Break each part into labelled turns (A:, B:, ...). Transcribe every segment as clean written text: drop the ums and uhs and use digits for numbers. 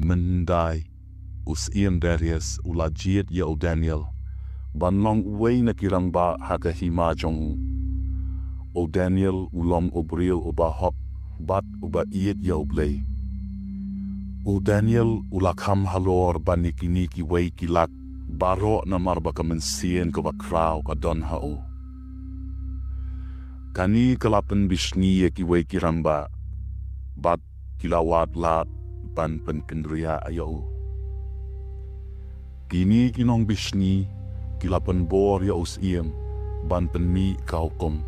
A: Mendai, U Syiem Darius, ula jiet ya U Daniel, ban long uway na kirang ba haga hima jong U Daniel ulom U briew uba hop, bat uba iet ya U Blei. U Daniel ula kam halor ban niki way kilak, baro na marba ka mensien ka ba krau ka don hao. Kani kalapan bisni ki way kiramba, bat kilawat lat ban penkendria ayaw. Kini kinong bisni, kilapan bor ya U Syiem, ban penmi kaukom.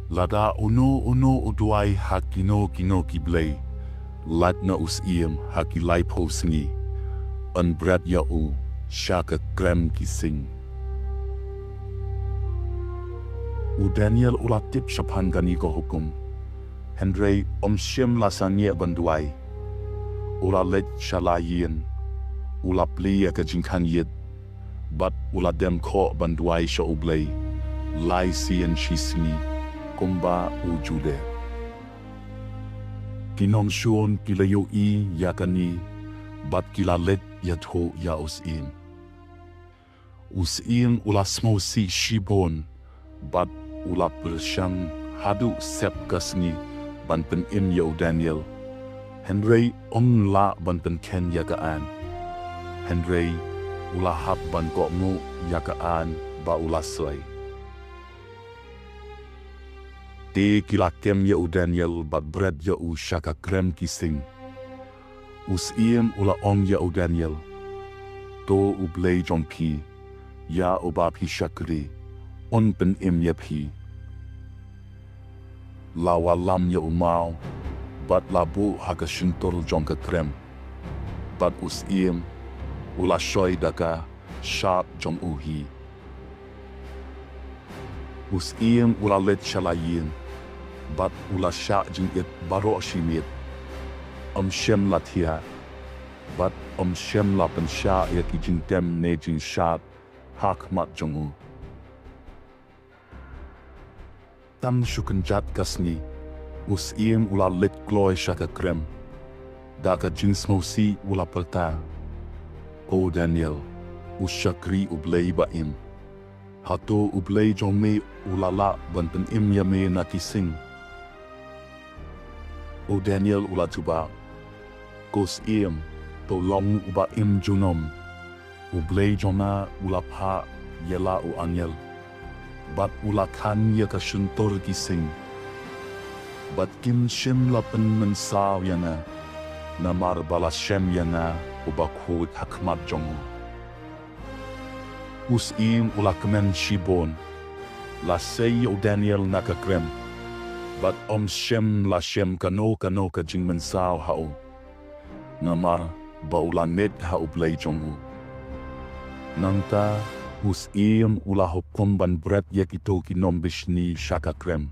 A: Lada uno uduay hakino ki Blei, lat na U Syiem hakilay posngi, an bret ya U, syaka krem kising. U Daniel ulatip syapan gani ko hukum, Hendrei Syiem lasanya banduay, ula let syalayin, ula pli ka jingtynjuh, bat ula dem ko banduay sya U Blei, lai siyan shisni, kumba U jude. Kinong syun kilayo yakani, bat kilalet yatho ya U Syiem. U Syiem ula smosi shibon, bat ula persyang hadu sep kasni, ban penim ya U Daniel. Hendrei la ban pen yakaan. Hendrei ula hap ban kokmu yakaan ba ula soy. Te kilakem ya U Daniel bat bret ya U syaka krem kising. U Syiem ula ya U Daniel. To U Blei jong pi, ya U ba pi syakri, on penim ya pi. Lawalam ya U mau, bat labu haka shyntur jong ka krem. Bat U Syiem ula shoy daka syap jong uhi. U Syiem ula let syalayin, bat ula syak jingiat baro shimit. Syem latia, bat Syem la pensya ya ki jingtem ne jing syat, hak mat jong U. Tam syukenjat kasni, U Syiem ula let kloy syaka krem. Daka jingsmosi ula pelta. O Daniel, U syakri U Blei baim. Hato U Blei jong me ulala ban penim ya me na kising. O Daniel ula tuba. Ko Syiem, to long uba im junom. U Blei jona ula phah yela U angel. Bat ula kan ya ka shyntur kising. Bat kim Syiem la pen mensaw yana, namar bala Syiem yana U Bakhuid hakmat jong U. U Syiem ula kemen shibon, la say U Daniel na ka krem. Bat Syiem la Syiem kano ka jing mensaw hao. Namar ba ula med ha U Blei jong U. Nangta U Syiem ula hukum ban bret ya kito kinom bisni syaka krem.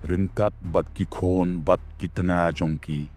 A: Rinkat bat kikon bat kitana jong ki.